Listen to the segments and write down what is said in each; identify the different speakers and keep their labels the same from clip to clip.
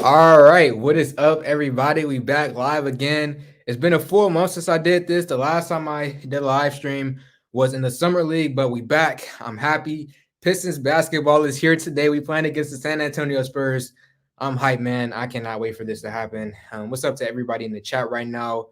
Speaker 1: All right, what is up, everybody? We back live again. It's been a full month since I did this. The last time I did a live stream was in the summer league, but we back. I'm happy. Pistons basketball is here today. We playing against the San Antonio Spurs. I'm hyped, man. I cannot wait for this to happen. What's up to everybody in the chat right now?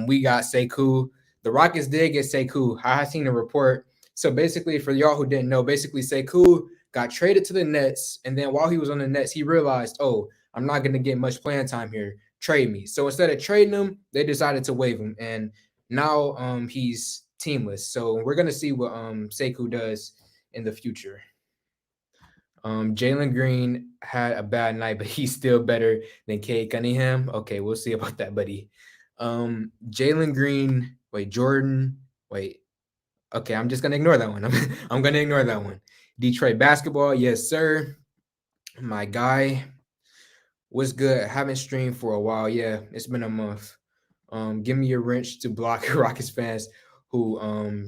Speaker 1: We got Sekou. The Rockets did get Sekou. I have seen a report. So basically, for y'all who didn't know, basically Sekou got traded to the Nets, and then while he was on the Nets, he realized, oh, I'm not going to get much playing time here. Trade me. So instead of trading him, they decided to waive him, and now he's teamless. So we're gonna see what Sekou does in the future. Jalen Green had a bad night, but he's still better than Cade Cunningham. Okay, we'll see about that, buddy. Jalen Green. Wait, Jordan. Wait. Okay, I'm just gonna ignore that one. I'm gonna ignore that one. Detroit basketball, yes, sir. My guy. What's good? Haven't streamed for a while. Yeah, it's been a month. Give me a wrench to block Rockets fans who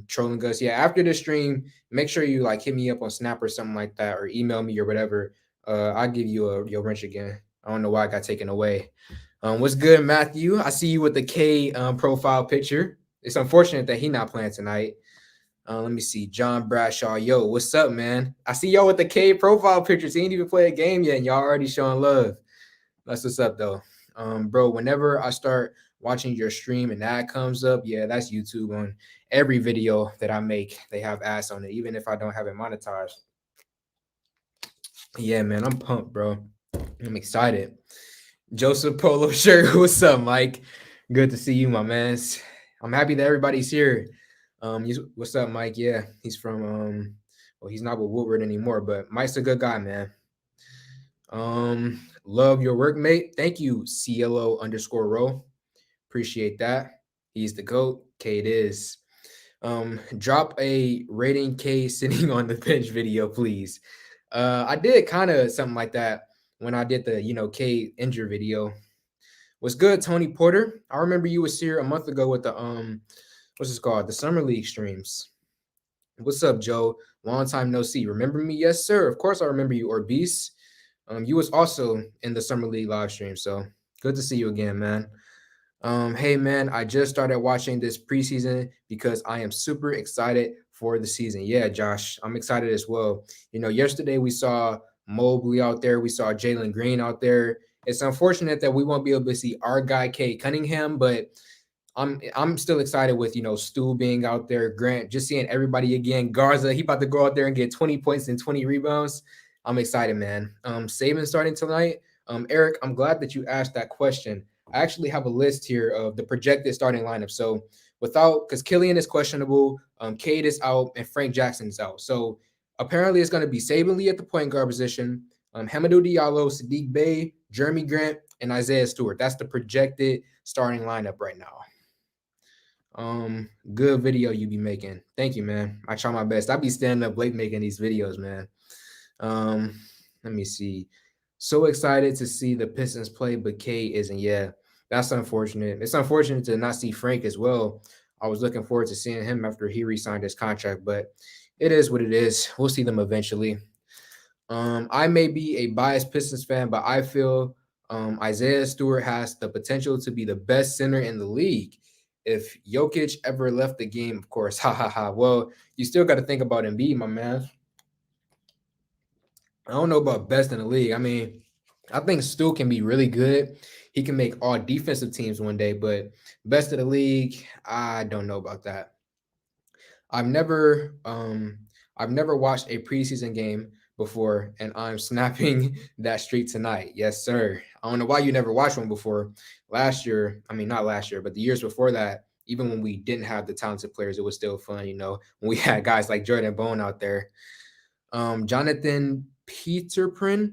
Speaker 1: trolling us. Yeah, after the stream, make sure you like hit me up on Snap or something like that, or email me or whatever. I'll give you your wrench again. I don't know why I got taken away. What's good, Matthew? I see you with the K profile picture. It's unfortunate that he not playing tonight. Let me see. John Bradshaw. Yo, what's up, man? I see y'all with the K profile pictures. He ain't even play a game yet, and y'all already showing love. That's what's up, though. Bro, whenever I start watching your stream and that comes up, yeah, that's YouTube. On every video that I make, they have ads on it, even if I don't have it monetized. Yeah, man, I'm pumped, bro. I'm excited. Joseph Polo shirt. What's up, Mike? Good to see you, my man. I'm happy that everybody's here. What's up, Mike? Yeah, he's from well, he's not with Woodward anymore, but Mike's a good guy, man. Love your work, mate. Thank you, CLO underscore row. Appreciate that. He's the GOAT. K it is. Drop a rating K sitting on the bench video, please. I did kind of something like that when I did the K injury video. What's good, Tony Porter? I remember you was here a month ago with the what's this called? The summer league streams. What's up, Joe? Long time no see. Remember me? Yes, sir. Of course I remember you, Orbeez. You was also in the summer league live stream, so good to see you again, man. Hey man, I just started watching this preseason because I am super excited for the season. Yeah, Josh, I'm excited as well. Yesterday we saw Mobley out there, we saw Jalen Green out there. It's unfortunate that we won't be able to see our guy Cade Cunningham, but I'm still excited with Stu being out there, Grant, just seeing everybody again. Garza, he about to go out there and get 20 points and 20 rebounds. I'm excited, man. Saban starting tonight. Eric, I'm glad that you asked that question. I actually have a list here of the projected starting lineup. So because Killian is questionable, Cade is out, and Frank Jackson is out. So apparently it's going to be Saban Lee at the point guard position, Hamidou Diallo, Sadiq Bey, Jeremy Grant, and Isaiah Stewart. That's the projected starting lineup right now. Good video you be making. Thank you, man. I try my best. I be standing up late making these videos, man. Let me see. So excited to see the Pistons play, but K isn't. Yeah, that's unfortunate. It's unfortunate to not see Frank as well. I was looking forward to seeing him after he re-signed his contract, but it is what it is. We'll see them eventually. I may be a biased Pistons fan, but I feel Isaiah Stewart has the potential to be the best center in the league. If Jokic ever left the game, of course, ha ha ha. Well, you still got to think about Embiid, my man. I don't know about best in the league. I mean, I think Stu can be really good. He can make all defensive teams one day, but best of the league, I don't know about that. I've never watched a preseason game before, and I'm snapping that streak tonight. Yes, sir. I don't know why you never watched one before. Last year, I mean not last year, but the years before that, even when we didn't have the talented players, it was still fun. When we had guys like Jordan Bone out there. Jonathan Peterprin.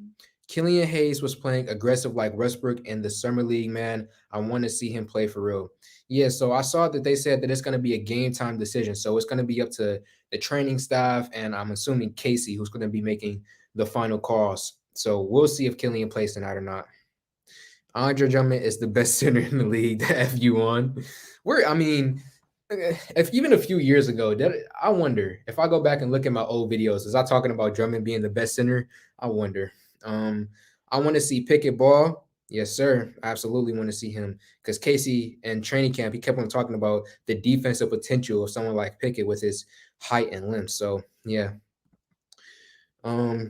Speaker 1: Killian Hayes was playing aggressive like Westbrook in the summer league, man. I want to see him play for real. Yeah, so I saw that they said that it's going to be a game time decision. So it's going to be up to the training staff, and I'm assuming Casey, who's going to be making the final calls. So we'll see if Killian plays tonight or not. Andre Drummond is the best center in the league. The F you on. If even a few years ago, I wonder if I go back and look at my old videos, was I talking about Drummond being the best center? I wonder. I want to see Pickett ball. Yes, sir. I absolutely want to see him because Casey in training camp, he kept on talking about the defensive potential of someone like Pickett with his height and length. So yeah.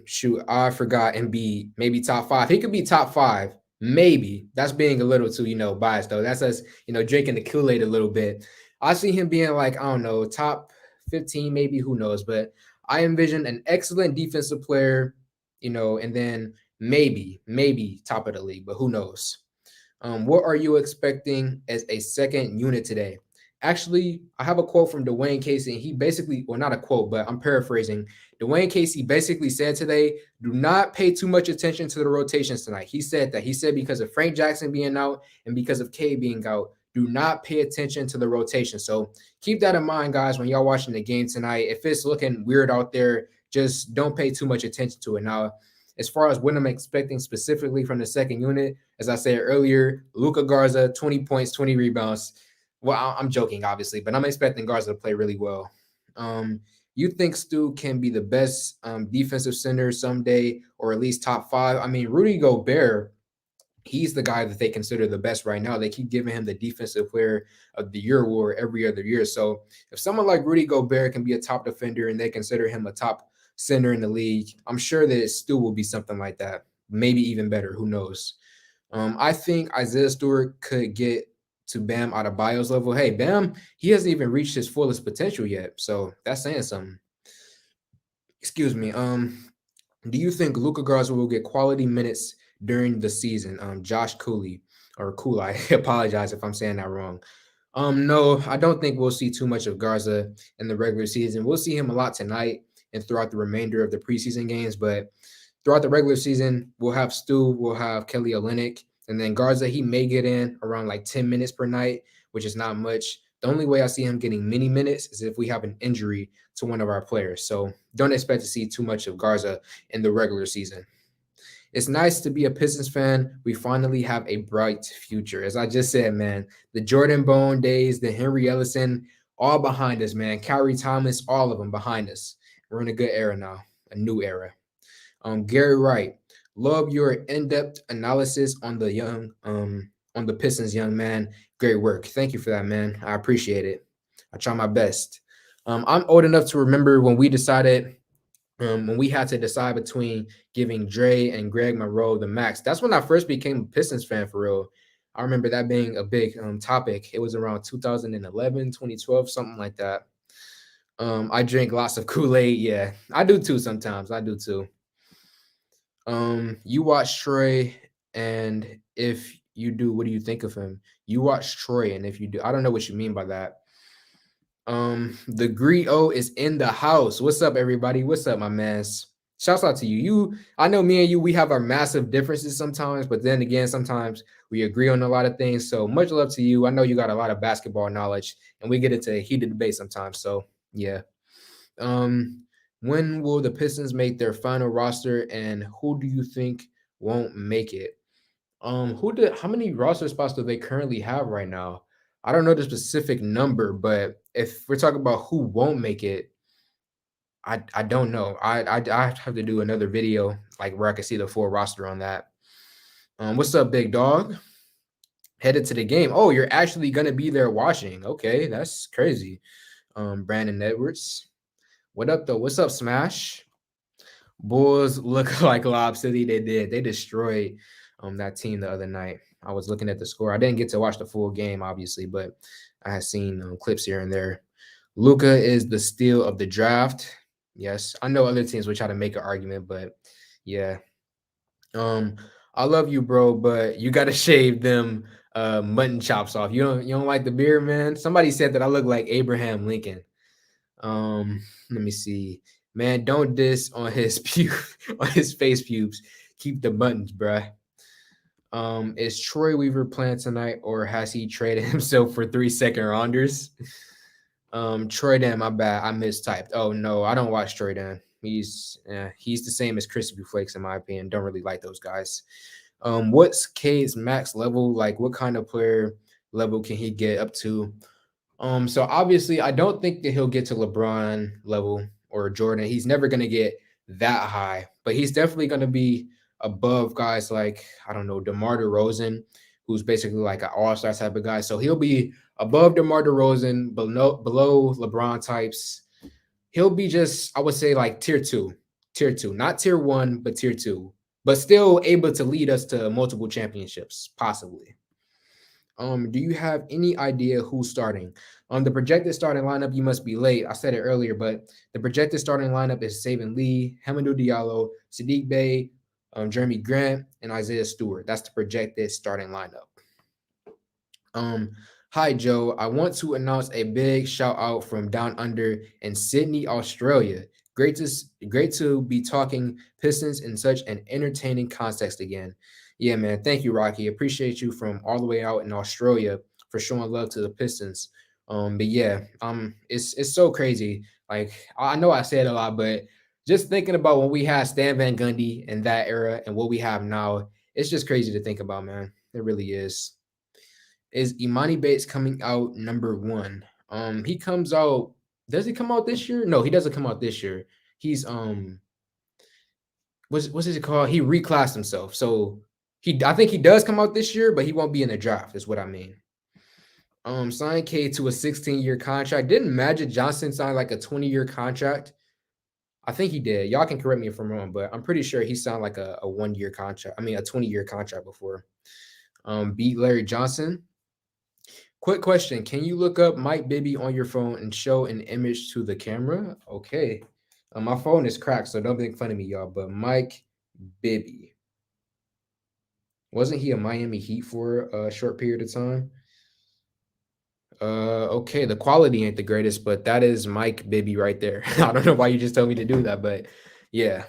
Speaker 1: Shoot, I forgot Embiid, maybe top five. He could be top five, maybe. That's being a little too, biased though. That's us, drinking the Kool-Aid a little bit. I see him being like, I don't know, top 15, maybe, who knows. But I envision an excellent defensive player, and then maybe top of the league, but who knows? What are you expecting as a second unit today? Actually, I have a quote from Dwayne Casey, and he basically, well, not a quote, but I'm paraphrasing. Dwayne Casey basically said today, do not pay too much attention to the rotations tonight. He said that. He said because of Frank Jackson being out and because of K being out, do not pay attention to the rotation. So keep that in mind, guys, when y'all watching the game tonight. If it's looking weird out there, just don't pay too much attention to it. Now, as far as what I'm expecting specifically from the second unit, as I said earlier, Luka Garza, 20 points, 20 rebounds. Well, I'm joking, obviously, but I'm expecting Garza to play really well. You think Stu can be the best defensive center someday, or at least top five? I mean, Rudy Gobert, he's the guy that they consider the best right now. They keep giving him the defensive player of the year award every other year. So if someone like Rudy Gobert can be a top defender and they consider him a top center in the league, I'm sure that Stu will be something like that. Maybe even better. Who knows? I think Isaiah Stewart could get to Bam Adebayo's level. Hey, Bam, he hasn't even reached his fullest potential yet. So that's saying something. Excuse me. Do you think Luka Garza will get quality minutes during the season? Josh Cooley or Cool. I apologize if I'm saying that wrong. No, I don't think we'll see too much of Garza in the regular season. We'll see him a lot tonight and throughout the remainder of the preseason games. But throughout the regular season, we'll have Stu, we'll have Kelly Olynyk, and then Garza. He may get in around like 10 minutes per night, which is not much. The only way I see him getting many minutes is if we have an injury to one of our players. So don't expect to see too much of Garza in the regular season. It's nice to be a Pistons fan. We finally have a bright future. As I just said, man, the Jordan Bone days, the Henry Ellison, all behind us, man. Kyrie Thomas, all of them behind us. We're in a good era now, a new era. Gary Wright, love your in-depth analysis on the Pistons, young man. Great work. Thank you for that, man. I appreciate it. I try my best. I'm old enough to remember when we had to decide between giving Dre and Greg Monroe the max. That's when I first became a Pistons fan for real. I remember that being a big topic. It was around 2011, 2012, something like that. I drink lots of Kool-Aid. Yeah, I do too sometimes. I do too. You watch Troy, and if you do, what do you think of him? You watch Troy, and if you do, I don't know what you mean by that. The Grio is in the house. What's up, everybody? What's up, my mans? Shouts out to you. I know me and you, we have our massive differences sometimes, but then again, sometimes we agree on a lot of things. So much love to you. I know you got a lot of basketball knowledge, and we get into heated debate sometimes. So yeah. Um, when will the Pistons make their final roster, and who do you think won't make it? How many roster spots do they currently have right now? I don't know the specific number, but if we're talking about who won't make it, I don't know. I have to do another video like where I can see the full roster on that. What's up, big dog? Headed to the game. Oh, you're actually gonna be there watching. Okay, that's crazy. Brandon Edwards. What up though? What's up, Smash? Bulls look like Lob City. They did. They destroyed that team the other night. I was looking at the score. I didn't get to watch the full game, obviously, but I had seen clips here and there. Luka is the steal of the draft. Yes, I know other teams would try to make an argument, but yeah. I love you, bro, but you gotta shave them mutton chops off. You don't like the beard, man. Somebody said that I look like Abraham Lincoln. Let me see. Man, don't diss on his on his face pubes. Keep the buttons, bruh. Is Troy Weaver playing tonight, or has he traded himself for 3 second rounders? Troy Dan, my bad. I mistyped. Oh no, I don't watch Troy Dan. He's the same as Crispy Flakes in my opinion. Don't really like those guys. What's K's max level? Like, what kind of player level can he get up to? So obviously, I don't think that he'll get to LeBron level or Jordan. He's never going to get that high, but he's definitely going to be above guys like, I don't know, DeMar DeRozan, who's basically like an all-star type of guy. So he'll be above DeMar DeRozan, below LeBron types. He'll be just, I would say, like tier two, not tier one, but tier two, but still able to lead us to multiple championships, possibly. Do you have any idea who's starting? On the projected starting lineup, you must be late. I said it earlier, but the projected starting lineup is Saban Lee, Hamidou Diallo, Sadiq Bey, Jeremy Grant, and Isaiah Stewart. That's the projected starting lineup. Um, Hi Joe. I want to announce a big shout out from down under in Sydney, Australia. Great to be talking Pistons in such an entertaining context again. Yeah, man. Thank you, Rocky. Appreciate you from all the way out in Australia for showing love to the Pistons. But yeah, it's so crazy. Like I know I said a lot, but just thinking about when we had Stan Van Gundy in that era and what we have now, it's just crazy to think about, man. It really is. Is Imani Bates coming out number one? He comes out. Does he come out this year? No, he doesn't come out this year. He's what's it called? He reclassed himself. So I think he does come out this year, but he won't be in the draft, is what I mean. Signed K to a 16-year contract. Didn't Magic Johnson sign like a 20-year contract? I think he did. Y'all can correct me if I'm wrong, but I'm pretty sure he signed like a 1-year contract. I mean a 20-year contract before. Beat Larry Johnson. Quick question. Can you look up Mike Bibby on your phone and show an image to the camera? Okay. My phone is cracked, so don't make fun of me, y'all. But Mike Bibby. Wasn't he a Miami Heat for a short period of time? Okay, the quality ain't the greatest, but that is Mike Bibby right there. I don't know why you just told me to do that, but yeah.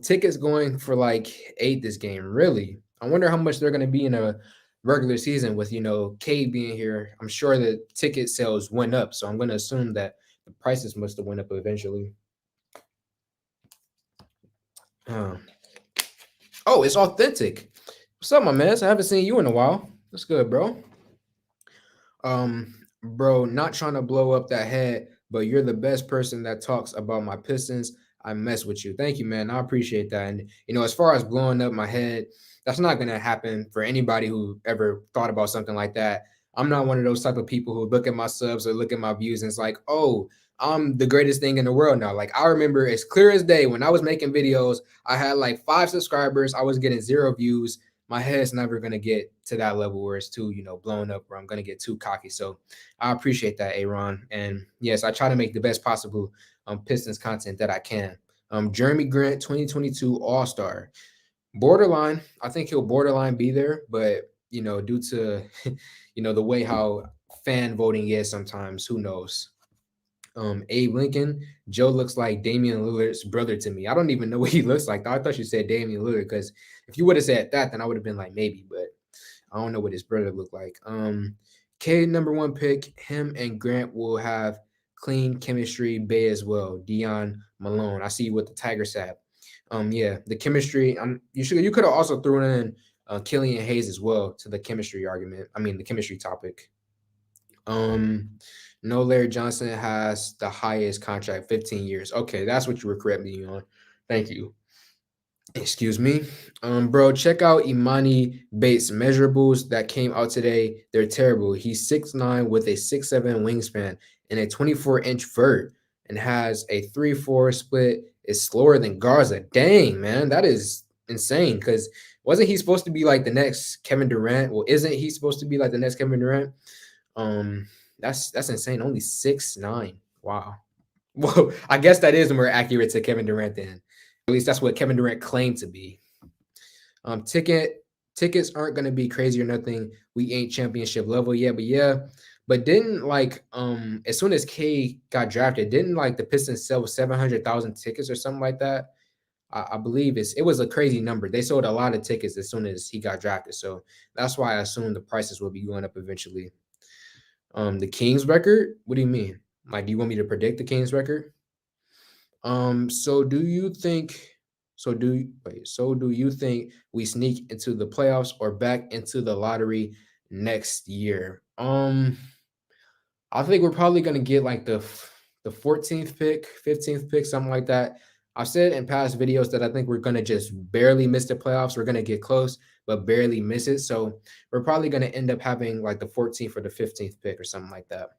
Speaker 1: Tickets going for like 8 this game. Really? I wonder how much they're gonna be in a regular season with Cade being here. I'm sure the ticket sales went up, so I'm gonna assume that the prices must have went up eventually. Oh, it's authentic. What's up, my man? I haven't seen you in a while. That's good, bro. Bro, not trying to blow up that head, but you're the best person that talks about my Pistons. I mess with you. Thank you, man. I appreciate that. And as far as blowing up my head, that's not gonna happen for anybody who ever thought about something like that. I'm not one of those type of people who look at my subs or look at my views and it's like, oh, I'm the greatest thing in the world now. Like I remember as clear as day when I was making videos, I had like 5 subscribers, I was getting 0 views. My head's never gonna get to that level where it's too, blown up, where I'm gonna get too cocky. So I appreciate that, Aaron. And yes, I try to make the best possible Pistons content that I can. Jeremy Grant, 2022 All-Star. Borderline. I think he'll borderline be there, but due to the way how fan voting is sometimes, who knows? Abe Lincoln, Joe looks like Damian Lillard's brother to me. I don't even know what he looks like. I thought you said Damian Lillard because if you would have said that, then I would have been like maybe, but I don't know what his brother looked like. K number 1 pick, him and Grant will have clean chemistry. Bay as well. Dion Malone. I see you with the Tigers hat. Yeah, the chemistry. You could have also thrown in Killian Hayes as well to the chemistry argument. I mean the chemistry topic. No, Larry Johnson has the highest contract, 15 years. Okay, that's what you were correcting me on. Thank you. Excuse me. Bro, check out Imani Bates measurables that came out today. They're terrible. He's 6'9" with a 6'7" wingspan and a 24-inch vert and has a 3-4 split. Is slower than Garza. Dang, man, that is insane. Because wasn't he supposed to be like the next Kevin Durant? Well, isn't he supposed to be like the next Kevin Durant? That's insane. Only 6'9". Wow. Well, I guess that is more accurate to Kevin Durant then. At least that's what Kevin Durant claimed to be. Tickets aren't gonna be crazy or nothing. We ain't championship level yet, but yeah. But didn't as soon as K got drafted, didn't the Pistons sell 700,000 tickets or something like that? I believe it was a crazy number. They sold a lot of tickets as soon as he got drafted, so that's why I assume the prices will be going up eventually. The Kings record? What do you mean? Do you want me to predict the Kings record? So do you think we sneak into the playoffs or back into the lottery next year? I think we're probably gonna get the 14th pick, 15th pick, something like that. I've said in past videos that I think we're gonna just barely miss the playoffs. We're gonna get close, but barely miss it. So we're probably gonna end up having like the 14th or the 15th pick or something like that.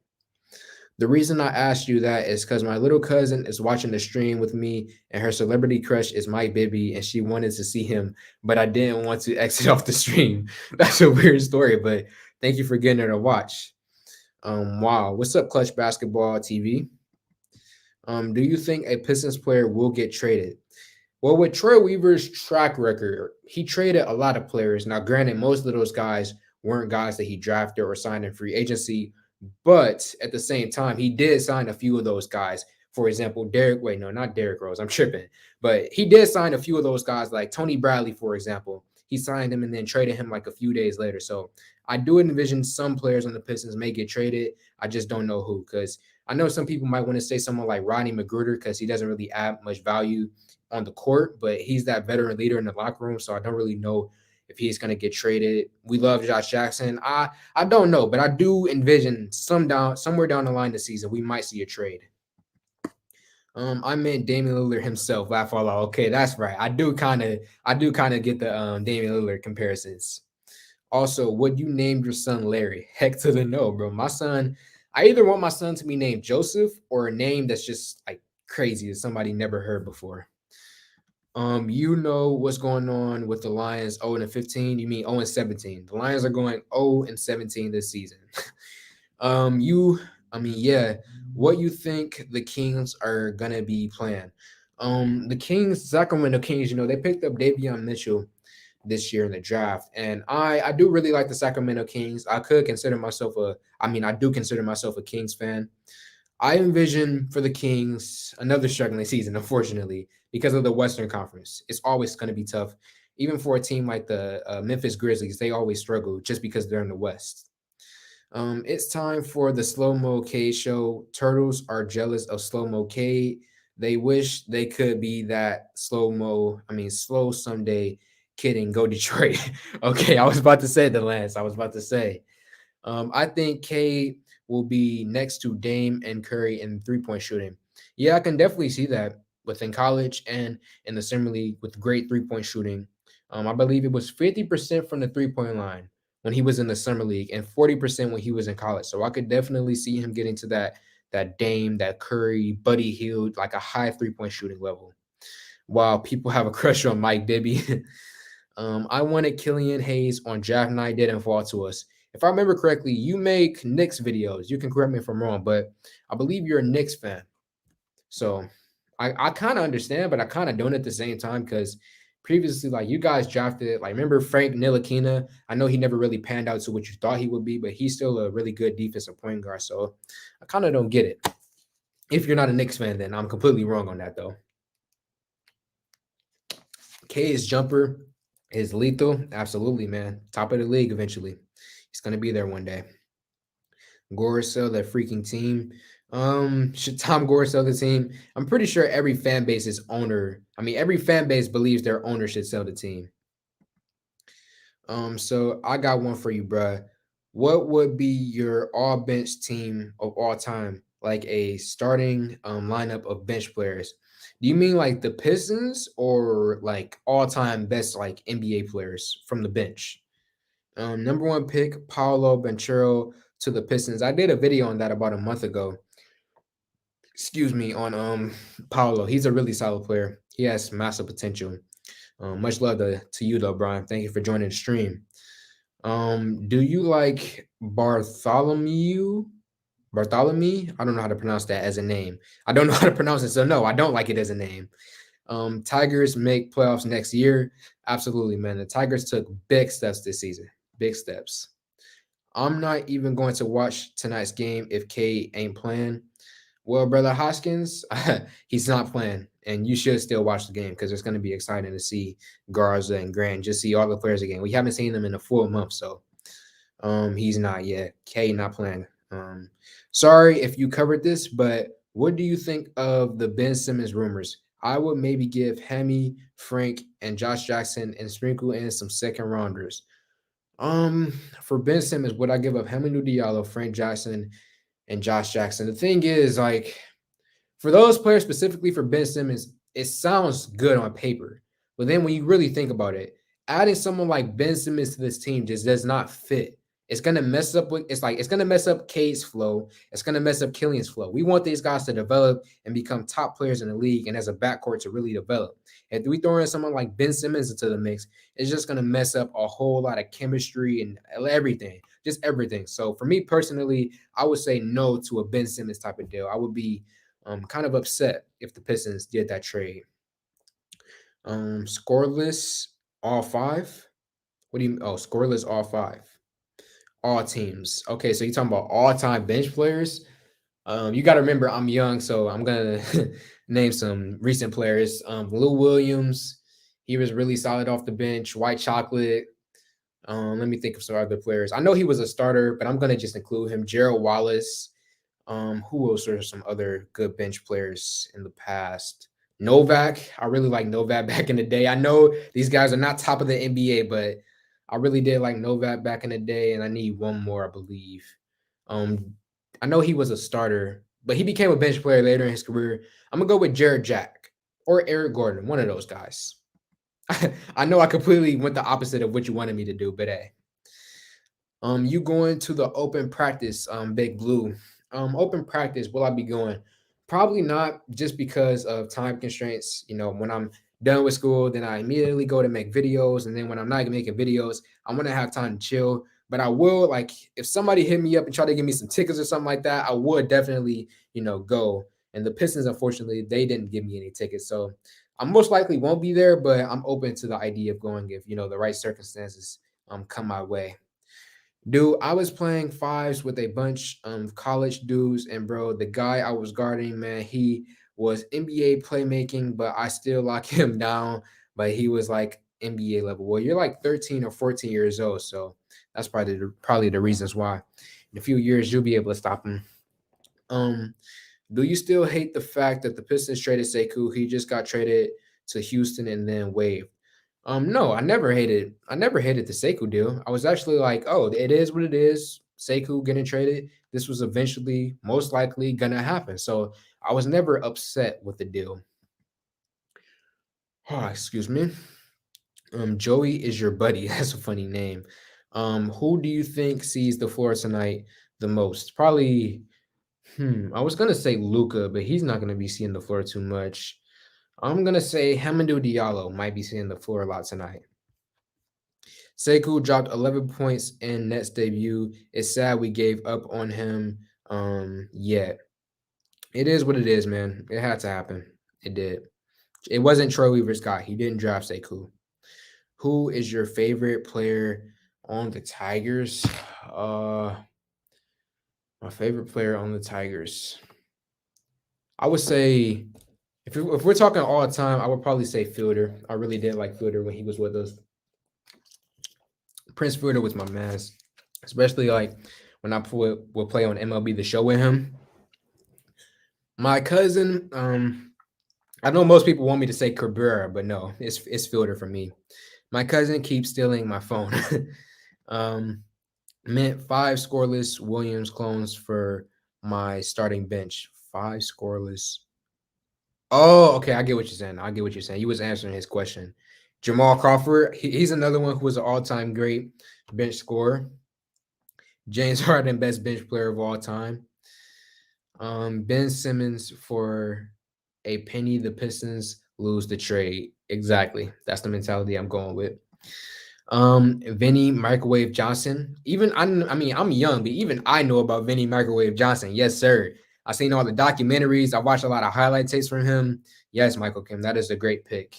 Speaker 1: The reason I asked you that is because my little cousin is watching the stream with me, and her celebrity crush is Mike Bibby, and she wanted to see him, but I didn't want to exit off the stream. That's a weird story, but thank you for getting her to watch. Wow. What's up, Clutch Basketball TV? Do you think a Pistons player will get traded? Well, with Troy Weaver's track record, he traded a lot of players. Now, granted, most of those guys weren't guys that he drafted or signed in free agency, but at the same time, he did sign a few of those guys. For example, not Derrick Rose, I'm tripping, but he did sign a few of those guys, like Tony Bradley, for example. He signed him and then traded him like a few days later. So I do envision some players on the Pistons may get traded. I just don't know who, because I know some people might want to say someone like Rodney McGruder because he doesn't really add much value on the court, but he's that veteran leader in the locker room. So I don't really know if he's going to get traded. We love Josh Jackson. I don't know, but I do envision somewhere down the line this season we might see a trade. I meant Damian Lillard himself. Laugh all out. Okay, that's right. I do kind of get the Damian Lillard comparisons. Also, would you name your son Larry? Heck to the no, bro. My son, I either want my son to be named Joseph or a name that's just like crazy that somebody never heard before. You know what's going on with the Lions 0 and 15. You mean 0 and 17. The Lions are going 0 and 17 this season. You I mean, yeah, what you think the Kings are gonna be playing. The Kings, Sacramento Kings, they picked up Davion Mitchell this year in the draft. And I do really like the Sacramento Kings. I do consider myself a Kings fan. I envision for the Kings another struggling season, unfortunately, because of the Western Conference. It's always going to be tough. Even for a team like the Memphis Grizzlies, they always struggle just because they're in the West. It's time for the Slow Mo K show. Turtles are jealous of Slow Mo K. They wish they could be that slow someday. Kidding, go Detroit. Okay, I was about to say the Lance. I was about to say. I think K will be next to Dame and Curry in 3-point shooting. Yeah, I can definitely see that within college and in the summer league with great 3-point shooting. I believe it was 50% from the 3-point line when he was in the summer league and 40% when he was in college. So I could definitely see him getting to that Dame, that Curry, Buddy Hield, like a high 3-point shooting level. While people have a crush on Mike Bibby. I wanted Killian Hayes on draft night, didn't fall to us. If I remember correctly, you make Knicks videos. You can correct me if I'm wrong, but I believe you're a Knicks fan. So I kind of understand, but I kind of don't at the same time because previously, like you guys drafted, like remember Frank Ntilikina? I know he never really panned out to what you thought he would be, but he's still a really good defensive point guard. So I kind of don't get it. If you're not a Knicks fan, then I'm completely wrong on that though. K's jumper is lethal. Absolutely, man. Top of the league eventually. He's gonna be there one day. Gore sell that freaking team. Should Tom Gore sell the team? I'm pretty sure every fan base believes their owner should sell the team. So I got one for you, bruh. What would be your all bench team of all time? Like a starting lineup of bench players. Do you mean like the Pistons or like all time best like NBA players from the bench? Number one pick, Paolo Banchero to the Pistons. I did a video on that about a month ago. Excuse me, on Paolo. He's a really solid player. He has massive potential. Much love to you though, Brian. Thank you for joining the stream. Do you like Bartholomew? Bartholomew? I don't know how to pronounce that as a name. I don't know how to pronounce it, so no, I don't like it as a name. Tigers make playoffs next year. Absolutely, man. The Tigers took big steps this season. Big steps. I'm not even going to watch tonight's game if K ain't playing. Well, brother Hoskins, he's not playing, and you should still watch the game because it's going to be exciting to see Garza and Grant, just see all the players again. We haven't seen them in a full month, so he's not yet. K not playing. Sorry if you covered this, but what do you think of the Ben Simmons rumors? I would maybe give Hemi, Frank, and Josh Jackson and sprinkle in some second rounders. For Ben Simmons, would I give up Hamidou Diallo, Frank Jackson, and Josh Jackson? The thing is, like, for those players specifically for Ben Simmons, it sounds good on paper. But then when you really think about it, adding someone like Ben Simmons to this team just does not fit. It's gonna mess up with it's gonna mess up Cade's flow. It's gonna mess up Killian's flow. We want these guys to develop and become top players in the league and as a backcourt to really develop. If we throw in someone like Ben Simmons into the mix, it's just gonna mess up a whole lot of chemistry and everything, just everything. So for me personally, I would say no to a Ben Simmons type of deal. I would be kind of upset if the Pistons did that trade. Scoreless all five. What do you? Oh, scoreless all five. All teams. Okay, so you're talking about all-time bench players. You got to remember I'm young, so I'm gonna name some recent players. Lou Williams, he was really solid off the bench. White Chocolate. Let me think of some other players. I know he was a starter, but I'm gonna just include him. Gerald Wallace. Who else are some other good bench players in the past? Novak. I really like Novak back in the day. I know these guys are not top of the NBA, but I really did like Novak back in the day, and I need one more, I believe. Um, I know he was a starter, but he became a bench player later in his career. I'm gonna go with Jared Jack or Eric Gordon, one of those guys. I know I completely went the opposite of what you wanted me to do, but hey. You going to the open practice, Big Blue. Open practice, will I be going? Probably not, just because of time constraints. You know, when I'm done with school, then I immediately go to make videos. And then when I'm not making videos, I want to have time to chill. But I will, like, if somebody hit me up and try to give me some tickets or something like that, I would definitely, go. And the Pistons, unfortunately, they didn't give me any tickets. So I most likely won't be there, but I'm open to the idea of going if, the right circumstances come my way. Dude, I was playing fives with a bunch of college dudes, and bro, the guy I was guarding, man, he was NBA playmaking, but I still lock him down. But he was like NBA level. Well, you're like 13 or 14 years old, so that's probably the reasons why. In a few years, you'll be able to stop him. Um, do you still hate the fact that the Pistons traded Sekou? He just got traded to Houston and then waived. No, I never hated the Sekou deal. I was actually like, oh, it is what it is. Sekou getting traded. This was eventually most likely gonna happen. So I was never upset with the deal. Oh, excuse me. Joey is your buddy. That's a funny name. Who do you think sees the floor tonight the most? Probably. I was gonna say Luca, but he's not gonna be seeing the floor too much. I'm gonna say Hamidou Diallo might be seeing the floor a lot tonight. Sekou dropped 11 points in Nets debut. It's sad we gave up on him. Yeah, it is what it is, man. It had to happen. It did. It wasn't Troy Weaver Scott. He didn't draft Sekou. Who is your favorite player on the Tigers? Uh, my favorite player on the Tigers. I would say if we're talking all the time, I would probably say Fielder. I really did like Fielder when he was with us. Prince Fielder was my man, especially like when I would play on MLB The Show with him. My cousin, I know most people want me to say Cabrera, but no, it's Fielder for me. My cousin keeps stealing my phone. um, Meant 5 scoreless Williams clones for my starting bench. 5 scoreless. Oh, okay. I get what you're saying. I get what you're saying. You was answering his question. Jamal Crawford, he's another one who was an all-time great bench scorer. James Harden, best bench player of all time. Ben Simmons for a penny. The Pistons lose the trade. Exactly. That's the mentality I'm going with. Vinny Microwave Johnson. Even I mean, I'm young, but even I know about Vinny Microwave Johnson. Yes, sir. I've seen all the documentaries. I watched a lot of highlight tapes from him. Yes, Michael Kim, that is a great pick.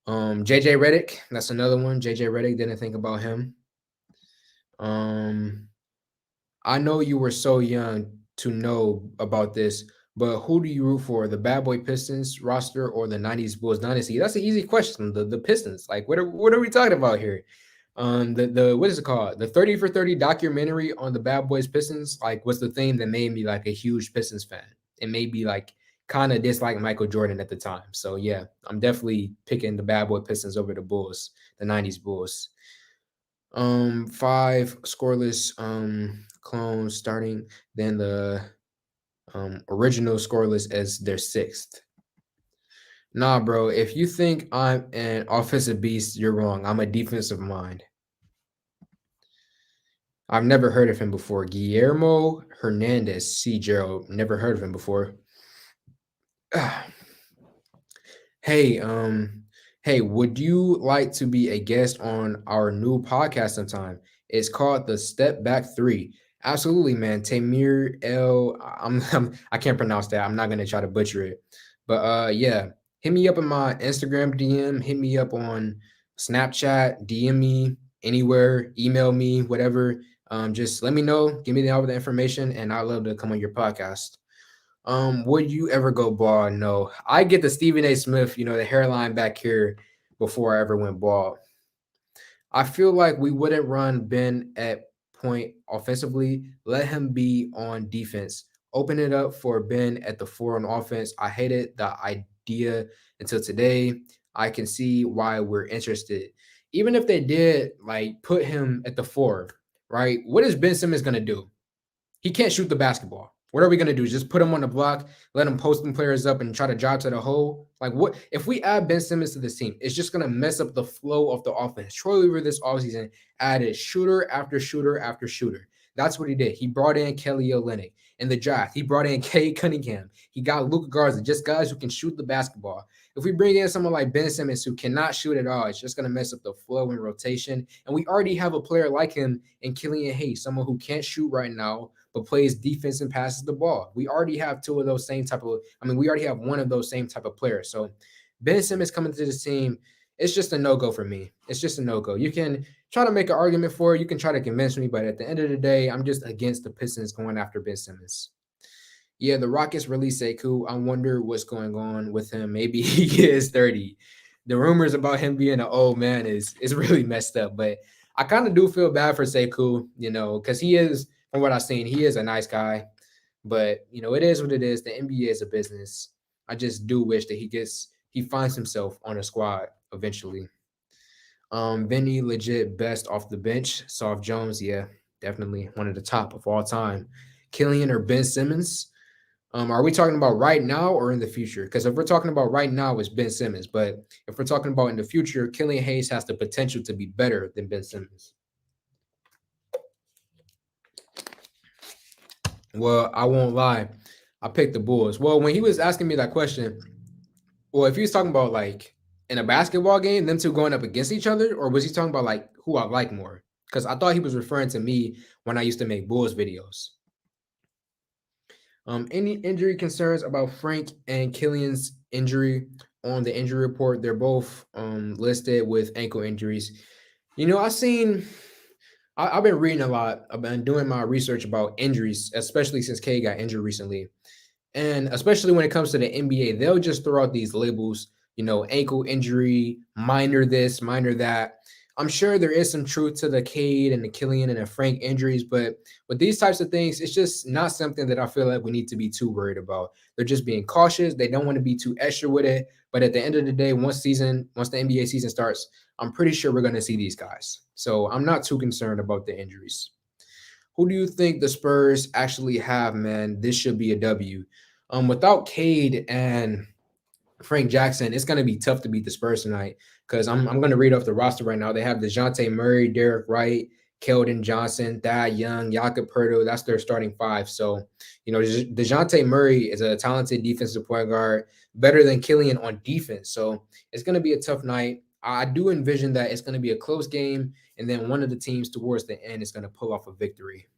Speaker 1: JJ Redick, that's another one. JJ Redick, didn't think about him. I know you were so young to know about this, but who do you root for? The Bad Boy Pistons roster or the 90s Bulls dynasty? That's an easy question. The Pistons. Like what are we talking about here? The what is it called? The 30 for 30 documentary on the Bad Boys Pistons, like was the thing that made me like a huge Pistons fan. It made me like kind of dislike Michael Jordan at the time. So yeah, I'm definitely picking the Bad Boy Pistons over the Bulls, the 90s Bulls. 5 scoreless clones starting, then the original scoreless as their sixth. Nah, bro. If you think I'm an offensive beast, you're wrong. I'm a defensive mind. I've never heard of him before. Guillermo Hernandez, C. Gerald. Never heard of him before. Hey, hey, would you like to be a guest on our new podcast sometime? It's called the Step Back Three. Absolutely, man. Tamir L. I can't pronounce that. I'm not gonna try to butcher it. But yeah, hit me up in my Instagram DM, hit me up on Snapchat, DM me anywhere, email me, whatever. Just let me know, give me all the information, and I'd love to come on your podcast. Would you ever go bald? No. I get the Stephen A. Smith, the hairline back here before I ever went bald. I feel like we wouldn't run Ben at point offensively. Let him be on defense. Open it up for Ben at the four on offense. I hated the idea until today. I can see why we're interested. Even if they did like put him at the four, right? What is Ben Simmons gonna do? He can't shoot the basketball. What are we gonna do? Just put him on the block, let him post them players up, and try to drive to the hole? Like, what if we add Ben Simmons to this team? It's just gonna mess up the flow of the offense. Troy Weaver this offseason added shooter after shooter after shooter. That's what he did. He brought in Kelly Olynyk in the draft. He brought in Kay Cunningham. He got Luka Garza, just guys who can shoot the basketball. If we bring in someone like Ben Simmons who cannot shoot at all, it's just going to mess up the flow and rotation. And we already have a player like him in Killian Hayes, someone who can't shoot right now, but plays defense and passes the ball. We already have two of those same type of, we already have one of those same type of players. So Ben Simmons coming to this team, it's just a no-go for me. It's just a no-go. You can try to make an argument for it. You can try to convince me, but at the end of the day, I'm just against the Pistons going after Ben Simmons. Yeah, the Rockets released Sekou. I wonder what's going on with him. Maybe he is 30. The rumors about him being an old man is really messed up. But I kind of do feel bad for Sekou, because he is, from what I've seen, he is a nice guy. But it is what it is. The NBA is a business. I just do wish that he finds himself on a squad eventually. Vinny legit best off the bench. Soft Jones, yeah, definitely one of the top of all time. Killian or Ben Simmons? Are we talking about right now or in the future? Because if we're talking about right now, it's Ben Simmons. But if we're talking about in the future, Killian Hayes has the potential to be better than Ben Simmons. Well, I won't lie. I picked the Bulls. Well, when he was asking me that question, well, if he was talking about like in a basketball game, them two going up against each other, or was he talking about like who I like more? Because I thought he was referring to me when I used to make Bulls videos. Any injury concerns about Frank and Killian's injury on the injury report? They're both listed with ankle injuries. I've been reading a lot. I've been doing my research about injuries, especially since K got injured recently. And especially when it comes to the NBA, they'll just throw out these labels, ankle injury, minor this, minor that. I'm sure there is some truth to the Cade and the Killian and the Frank injuries, but with these types of things, it's just not something that I feel like we need to be too worried about. They're just being cautious. They don't want to be too extra with it. But at the end of the day, once the NBA season starts, I'm pretty sure we're going to see these guys. So I'm not too concerned about the injuries. Who do you think the Spurs actually have, man? This should be a W. Without Cade and Frank Jackson, it's going to be tough to beat the Spurs tonight because I'm going to read off the roster right now. They have DeJounte Murray, Derek Wright, Keldon Johnson, Thad Young, Jakob Pertl. That's their starting five. So, DeJounte Murray is a talented defensive point guard, better than Killian on defense. So it's going to be a tough night. I do envision that it's going to be a close game, and then one of the teams towards the end is going to pull off a victory.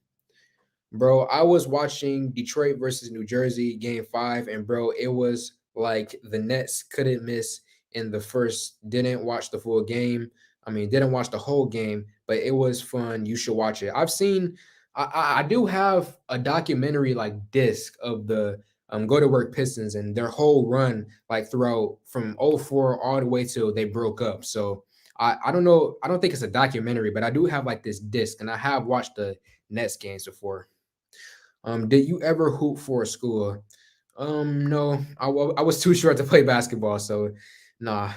Speaker 1: Bro, I was watching Detroit versus New Jersey game 5, and bro, it was like the Nets couldn't miss in the first. Didn't watch the full game. Didn't watch the whole game, but it was fun. You should watch it. I do have a documentary like disc of the Go to Work Pistons and their whole run, like throughout from '04 all the way till they broke up. So I don't know. I don't think it's a documentary, but I do have like this disc, and I have watched the Nets games before. Did you ever hoop for a school? No, I was too short to play basketball, so nah.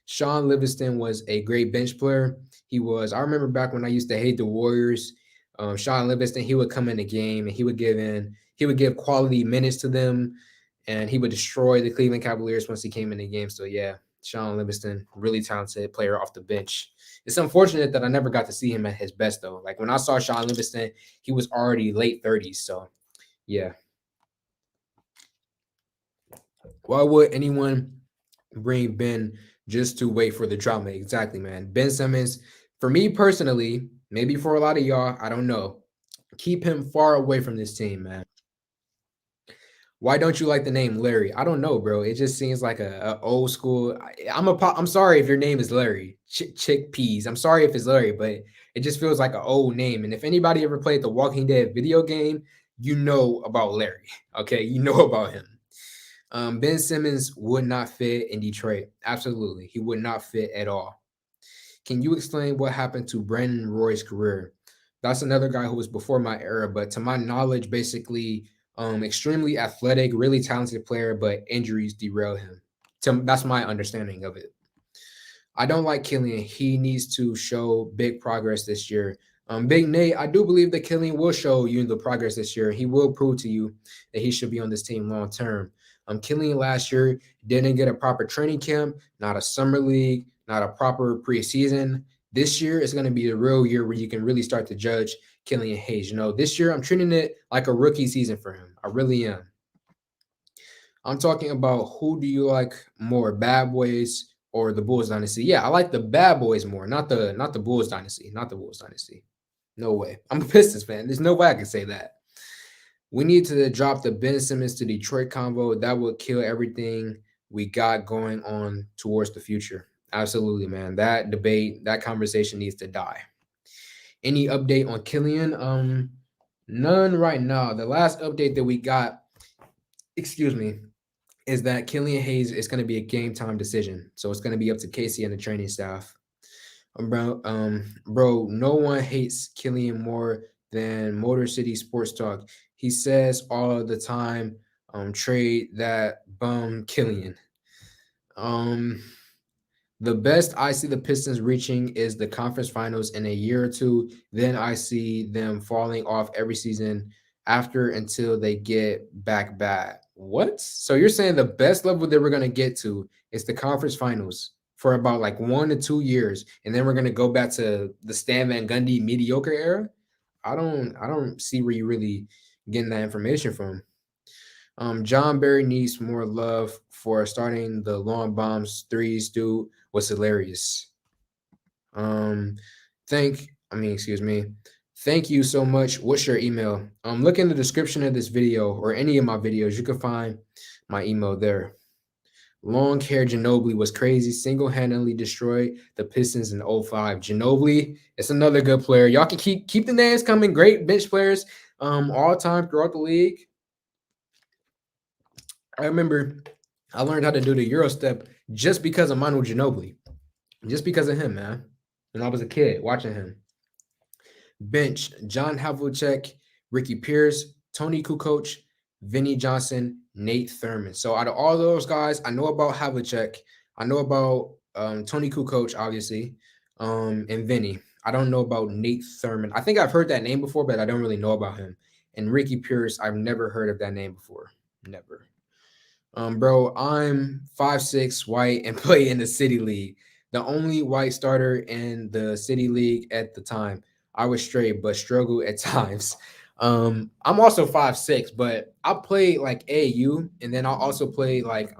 Speaker 1: Sean Livingston was a great bench player. He was. I remember back when I used to hate the Warriors. Sean Livingston, he would come in the game and he would give quality minutes to them, and he would destroy the Cleveland Cavaliers once he came in the game. So yeah, Sean Livingston, really talented player off the bench. It's unfortunate that I never got to see him at his best though. Like when I saw Sean Livingston, he was already late 30s. So yeah. Why would anyone bring Ben just to wait for the drama? Exactly, man. Ben Simmons, for me personally, maybe for a lot of y'all, I don't know. Keep him far away from this team, man. Why don't you like the name Larry? I don't know, bro. It just seems like a old school. I'm sorry if your name is Larry. Chickpeas. I'm sorry if it's Larry, but it just feels like an old name. And if anybody ever played the Walking Dead video game, you know about Larry. Okay, you know about him. Ben Simmons would not fit in Detroit. Absolutely, he would not fit at all. Can you explain what happened to Brandon Roy's career? That's another guy who was before my era, but to my knowledge, basically, extremely athletic, really talented player, but injuries derail him. That's my understanding of it. I don't like Killian. He needs to show big progress this year. Big Nate, I do believe that Killian will show you the progress this year. He will prove to you that he should be on this team long term. Killian last year didn't get a proper training camp, not a summer league, not a proper preseason. This year is going to be the real year where you can really start to judge Killian Hayes. You know, this year I'm treating it like a rookie season for him. I really am. I'm talking about who do you like more, Bad Boys or the Bulls dynasty? Yeah, I like the Bad Boys more, not the Bulls dynasty, not the Bulls dynasty. No way. I'm a Pistons fan. There's no way I can say that. We need to drop the Ben Simmons to Detroit convo. That would kill everything we got going on towards the future. Absolutely, man. That debate, that conversation needs to die. Any update on Killian? None right now. The last update that we got, excuse me, is that Killian Hayes is going to be a game time decision. So it's going to be up to Casey and the training staff. Bro, no one hates Killian more than Motor City Sports Talk. He says all the time, trade that bum Killian. Um, the best I see the Pistons reaching is the conference finals in a year or two. Then I see them falling off every season after until they get back bad. What? So you're saying the best level that we're gonna get to is the conference finals for about like 1 to 2 years, and then we're gonna go back to the Stan Van Gundy mediocre era? I don't see where you really getting that information from. John Barry needs more love for starting the long bombs threes. Dude was hilarious. Um, excuse me. Thank you so much. What's your email? Look in the description of this video or any of my videos. You can find my email there. Long hair Ginobili was crazy. Single-handedly destroyed the Pistons in '05. Ginobili, it's another good player. Y'all can keep the names coming. Great bench players, all time throughout the league. I remember I learned how to do the Euro step just because of Manu Ginobili, just because of him, man. When I was a kid watching him. Bench: John Havlicek, Ricky Pierce, Tony Kukoc, Vinny Johnson, Nate Thurman. So out of all those guys, I know about Havlicek. I know about Tony Kukoc, obviously, and Vinny. I don't know about Nate Thurman. I think I've heard that name before, but I don't really know about him. And Ricky Pierce, I've never heard of that name before. Never. Bro, I'm 5'6", white, and play in the City League. The only white starter in the City League at the time. I was straight, but struggled at times. I'm also 5'6", but I played like AU, and then I also played like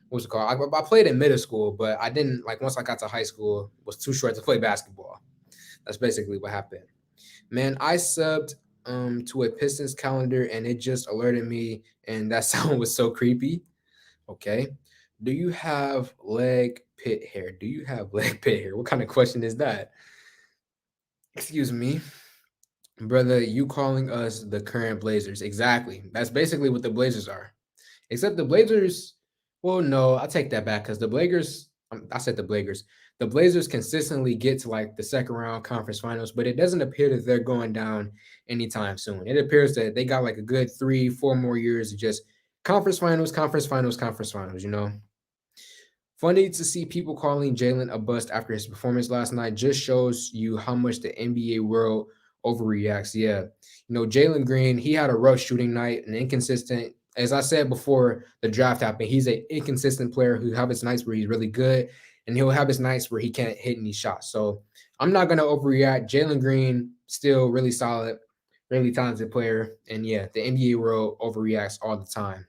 Speaker 1: what's it called? I played in middle school, but I didn't like once I got to high school, was too short to play basketball. That's basically what happened. Man, I subbed to a Pistons calendar and it just alerted me, and that sound was so creepy. Okay. Do you have leg pit hair? Do you have leg pit hair? What kind of question is that? Excuse me. Brother, you calling us the current Blazers. Exactly. That's basically what the Blazers are. Except the Blazers, well, no, I take that back because the Blazers, I said the Blazers. The Blazers consistently get to like the second round conference finals, but it doesn't appear that they're going down anytime soon. It appears that they got like a good 3, 4 more years of just conference finals, conference finals, conference finals, you know? Funny to see people calling Jalen a bust after his performance last night just shows you how much the NBA world overreacts. Yeah. You know, Jalen Green, he had a rough shooting night, an inconsistent as I said before the draft happened, he's an inconsistent player who have his nights where he's really good, and he'll have his nights where he can't hit any shots. So I'm not gonna overreact. Jalen Green still really solid, really talented player, and yeah, the NBA world overreacts all the time.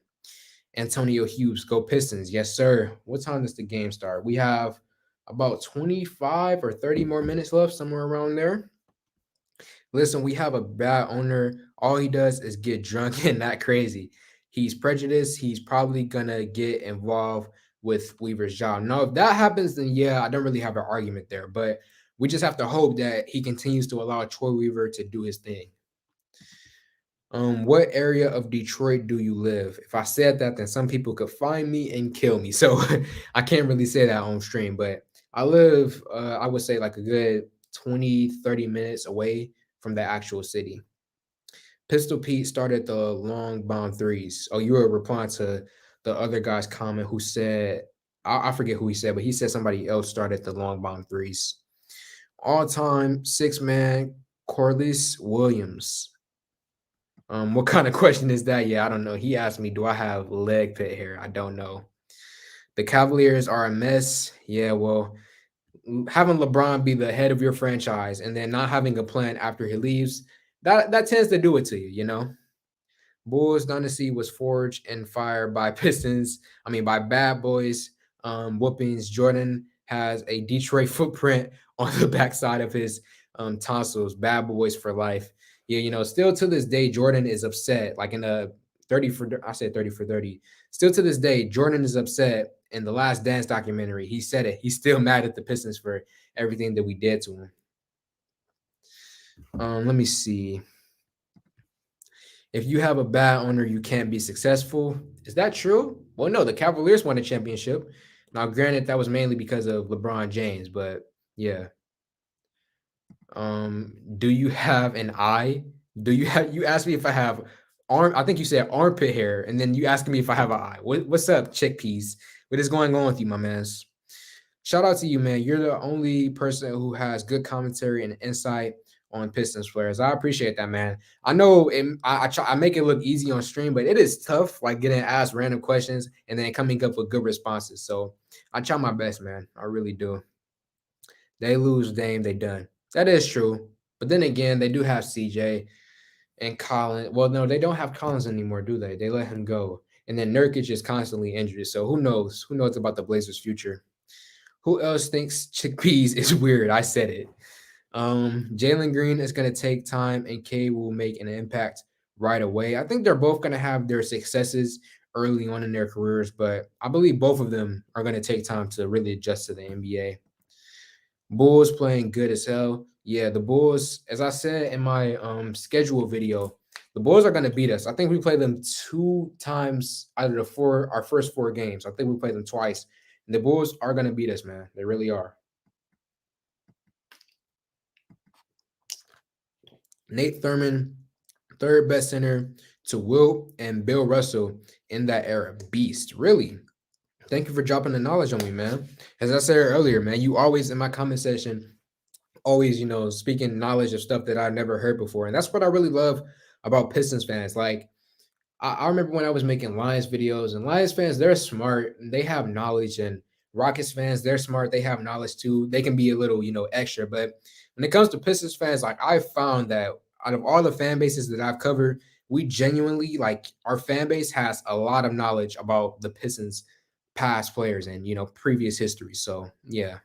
Speaker 1: Antonio Hughes, go Pistons, yes sir. What time does the game start? We have about 25 or 30 more minutes left, somewhere around there. Listen, we have a bad owner. All he does is get drunk and not crazy. He's prejudiced. He's probably gonna get involved with Weaver's job. Now, if that happens, then yeah, I don't really have an argument there. But we just have to hope that he continues to allow Troy Weaver to do his thing. What area of Detroit do you live? If I said that, then some people could find me and kill me. So I can't really say that on stream, but I live, I would say like a good 20, 30 minutes away from the actual city. Pistol Pete started the long bomb threes. Oh, you were replying to the other guy's comment who said, I forget who he said, but he said somebody else started the long bomb threes. All time six man Corliss Williams. What kind of question is that? Yeah, I don't know. He asked me, do I have leg pit hair? I don't know. The Cavaliers are a mess. Yeah, well, having LeBron be the head of your franchise and then not having a plan after he leaves, that tends to do it to you, you know? Bulls dynasty was forged and fired by Pistons. I mean, by bad boys. Whoopings. Jordan has a Detroit footprint on the backside of his tonsils. Bad boys for life. Yeah, you know, still to this day, Jordan is upset. Like in a 30 for, I said 30 for 30. Still to this day, Jordan is upset. In the Last Dance documentary, he said it. He's still mad at the Pistons for everything that we did to him. Let me see. If you have a bad owner, you can't be successful. Is that true? Well, no, the Cavaliers won a championship. Now, granted, that was mainly because of LeBron James, but yeah. Do you have an eye? Do you have you asked me if I have arm, I think you said armpit hair, and then you asking me if I have an eye. What's up, chickpeas? What is going on with you, my man? Shout out to you, man. You're the only person who has good commentary and insight on Pistons players. I appreciate that, man. I know I make it look easy on stream, but it is tough, like getting asked random questions and then coming up with good responses. So I try my best, man. I really do. They lose Dame, they done. That is true. But then again, they do have CJ and Collins. Well, no, they don't have Collins anymore, do they? They let him go. And then Nurkic is constantly injured. So who knows? Who knows about the Blazers' future? Who else thinks chickpeas is weird? I said it. Jalen Green is going to take time, and K will make an impact right away. I think they're both going to have their successes early on in their careers, but I believe both of them are going to take time to really adjust to the NBA. Bulls playing good as hell. Yeah, the Bulls, as I said in my schedule video, the Bulls are going to beat us. I think we played them 2 times out of our first 4 games. I think we played them twice. And the Bulls are going to beat us, man. They really are. Nate Thurman, third best center to Will and Bill Russell in that era. Beast, really. Thank you for dropping the knowledge on me, man. As I said earlier, man, you always in my comment section, always, speaking knowledge of stuff that I've never heard before. And that's what I really love about Pistons fans. Like, I remember when I was making Lions videos, and Lions fans, they're smart, and they have knowledge, and Rockets fans, they're smart, they have knowledge too. They can be a little, extra. But when it comes to Pistons fans, like I found that out of all the fan bases that I've covered, we genuinely like our fan base has a lot of knowledge about the Pistons past players and previous history. So yeah.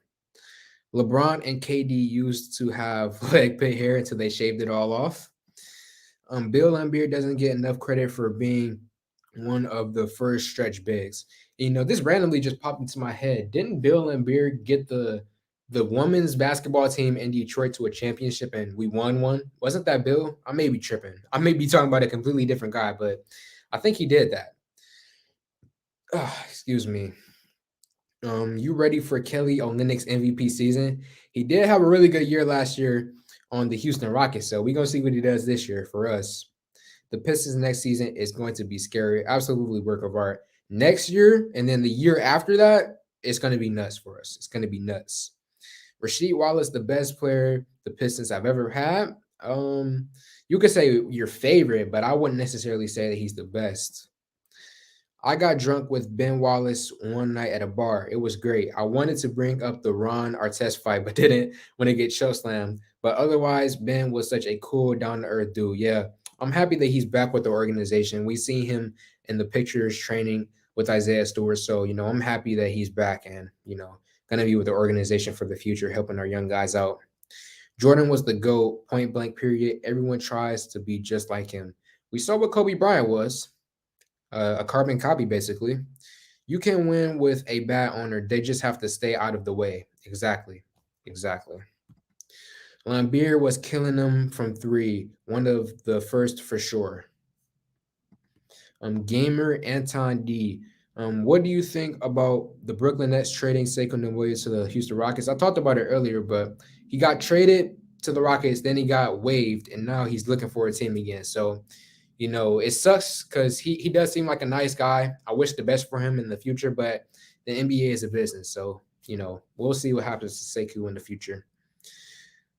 Speaker 1: LeBron and KD used to have leg pit hair until they shaved it all off. Bill Laimbeer doesn't get enough credit for being one of the first stretch bigs. This randomly just popped into my head. Didn't Bill Laimbeer get the women's basketball team in Detroit to a championship and we won one? Wasn't that Bill? I may be tripping. I may be talking about a completely different guy, but I think he did that. Excuse me. You ready for Kelly Olynyk's MVP season? He did have a really good year last year on the Houston Rockets, so we're gonna see what he does this year for us. The Pistons next season is going to be scary, absolutely work of art. Next year, and then the year after that, it's going to be nuts for us. It's going to be nuts. Rasheed Wallace, the best player the Pistons have ever had. You could say your favorite, but I wouldn't necessarily say that he's the best. I got drunk with Ben Wallace one night at a bar. It was great. I wanted to bring up the Ron Artest fight, but didn't when it get chokeslammed. But otherwise, Ben was such a cool, down to earth dude. Yeah, I'm happy that he's back with the organization. We see him in the pictures training with Isaiah Stewart. So, I'm happy that he's back and, going to be with the organization for the future, helping our young guys out. Jordan was the GOAT, point blank, period. Everyone tries to be just like him. We saw what Kobe Bryant was, a carbon copy, basically. You can win with a bad owner. They just have to stay out of the way. Exactly. Exactly. Lambeer was killing them from three, one of the first for sure. Gamer Anton D. What do you think about the Brooklyn Nets trading Saquon Williams to the Houston Rockets? I talked about it earlier, but he got traded to the Rockets, then he got waived, and now he's looking for a team again. So, it sucks because he does seem like a nice guy. I wish the best for him in the future, but the NBA is a business. So, we'll see what happens to Sekou in the future.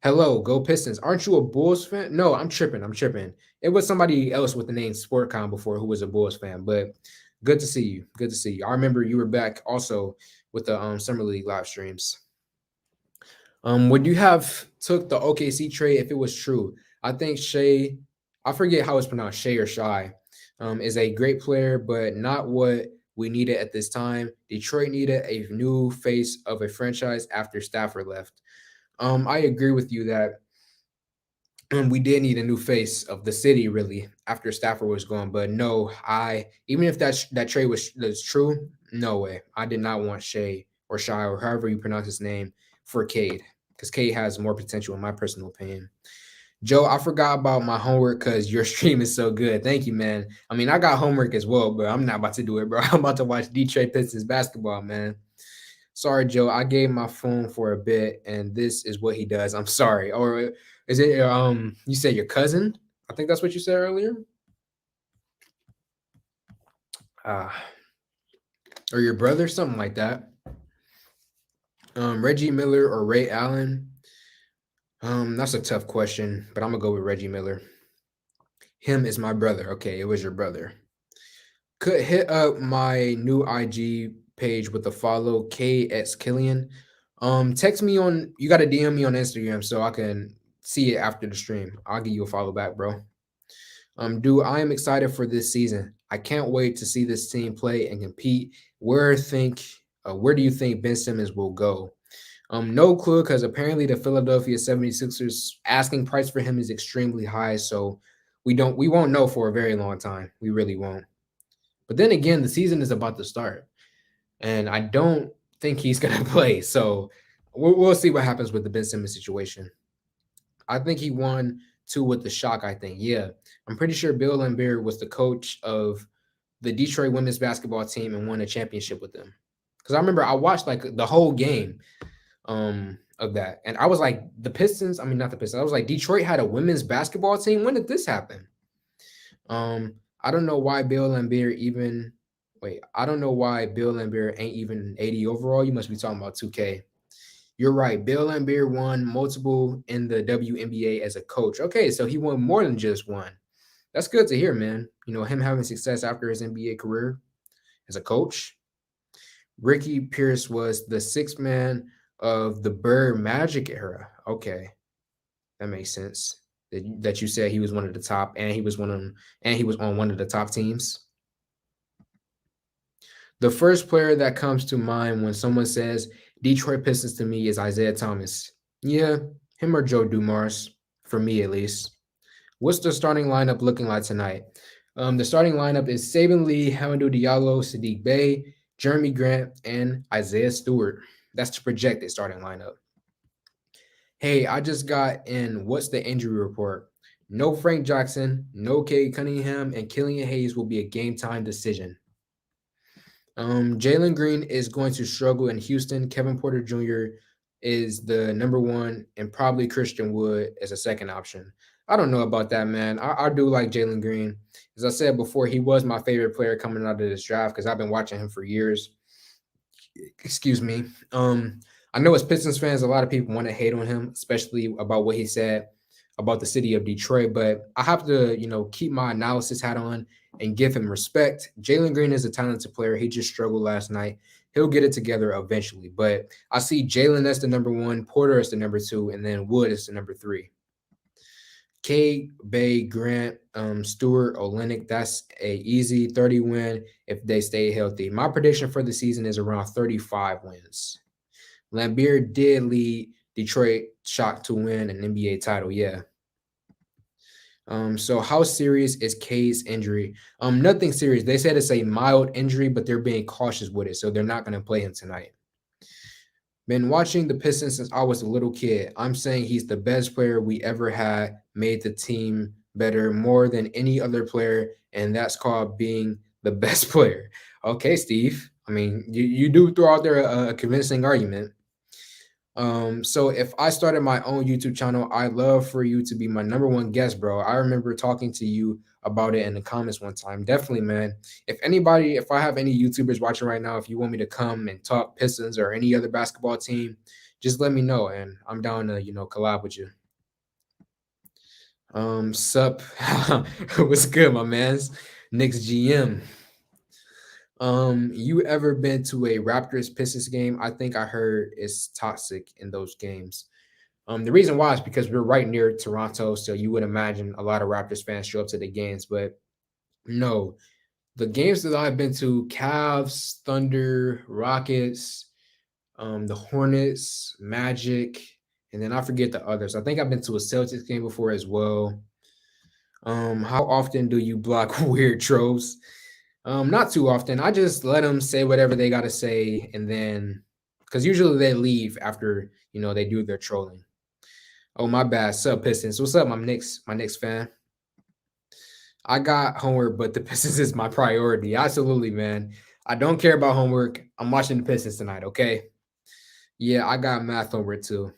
Speaker 1: Hello, go Pistons. Aren't you a Bulls fan? No, I'm tripping. I'm tripping. It was somebody else with the name Sportcom before who was a Bulls fan, but good to see you. Good to see you. I remember you were back also with the Summer League live streams. Would you have took the OKC trade if it was true? I think Shea, I forget how it's pronounced, Shea or Shy, is a great player, but not what we needed at this time. Detroit needed a new face of a franchise after Stafford left. I agree with you that we did need a new face of the city really after Stafford was gone. But no, I even if that trade was true, no way. I did not want Shea or Shy or however you pronounce his name for Cade because Cade has more potential in my personal opinion. Joe, I forgot about my homework because your stream is so good. Thank you, man. I mean, I got homework as well, but I'm not about to do it, bro. I'm about to watch Detroit Pistons basketball, man. Sorry, Joe. I gave my phone for a bit, and this is what he does. I'm sorry. Or is it you said your cousin? I think that's what you said earlier. Uh or your brother, something like that. Reggie Miller or Ray Allen? That's a tough question, but I'm gonna go with Reggie Miller. Him is my brother. Okay, it was your brother. Could hit up my new IG page with a follow KX Killian. Text me on. You got to DM me on Instagram so I can see it after the stream. I'll give you a follow back, bro. Dude, I am excited for this season. I can't wait to see this team play and compete. Where do you think Ben Simmons will go? No clue because apparently the Philadelphia 76ers asking price for him is extremely high. So we won't know for a very long time. We really won't. But then again, the season is about to start, and I don't think he's gonna play. So we'll see what happens with the Ben Simmons situation. I think he won two with the shock. I think, yeah, I'm pretty sure Bill Laimbeer was the coach of the Detroit women's basketball team and won a championship with them. Because I remember I watched like the whole game of that, and I was like, the Pistons. I mean, not the Pistons. I was like, Detroit had a women's basketball team. When did this happen? I don't know why Bill Laimbeer even wait. I don't know why Bill Laimbeer ain't even 80 overall. You must be talking about 2K. You're right. Bill Laimbeer won multiple in the WNBA as a coach. Okay, so he won more than just one. That's good to hear, man. Him having success after his NBA career as a coach. Ricky Pierce was the sixth man of the Bird Magic era. Okay, that makes sense. That you said he was one of the top, and he was on one of the top teams. The first player that comes to mind when someone says Detroit Pistons to me is Isaiah Thomas. Yeah, him or Joe Dumars, for me at least. What's the starting lineup looking like tonight? The starting lineup is Saban Lee, Hamidou Diallo, Sadiq Bey, Jeremy Grant, and Isaiah Stewart. That's the projected starting lineup. Hey, I just got in. What's the injury report? No Frank Jackson, no Cade Cunningham, and Killian Hayes will be a game time decision. Jalen Green is going to struggle in Houston. Kevin Porter Jr. is the number one, and probably Christian Wood as a second option. I don't know about that, man. I do like Jalen Green. As I said before, he was my favorite player coming out of this draft because I've been watching him for years. Excuse me. I know as Pistons fans, a lot of people want to hate on him, especially about what he said about the city of Detroit, but I have to, keep my analysis hat on and give him respect. Jalen Green is a talented player. He just struggled last night. He'll get it together eventually. But I see Jalen as the number one, Porter as the number two, and then Wood as the number three. K, Bay, Grant, Stewart, Olenek, that's a easy 30 win if they stay healthy. My prediction for the season is around 35 wins. Lambeer did lead Detroit Shock to win an NBA title. Yeah. So how serious is K's injury? Nothing serious. They said it's a mild injury, but they're being cautious with it, so they're not going to play him tonight. Been watching the Pistons since I was a little kid. I'm saying he's the best player we ever had, made the team better more than any other player, and that's called being the best player. Okay, Steve. I mean, you do throw out there a convincing argument. So if I started my own YouTube channel, I'd love for you to be my number one guest, bro. I remember talking to you about it in the comments one time. Definitely, man. If I have any YouTubers watching right now, if you want me to come and talk Pistons or any other basketball team, just let me know and I'm down to, collab with you. Sup. What's good, my man's? Knicks GM. You ever been to a Raptors Pistons game? I think I heard it's toxic in those games. The reason why is because we're right near Toronto, so you would imagine a lot of Raptors fans show up to the games. But no, the games that I've been to: Cavs, Thunder, Rockets, the Hornets, Magic, and then I forget the others. I think I've been to a Celtics game before as well. How often do you block weird trolls? Not too often. I just let them say whatever they got to say, and then because usually they leave after they do their trolling. Oh, my bad. Sup, Pistons? What's up, my Knicks fan? I got homework, but the Pistons is my priority. Absolutely, man. I don't care about homework. I'm watching the Pistons tonight. Okay. Yeah, I got math homework too.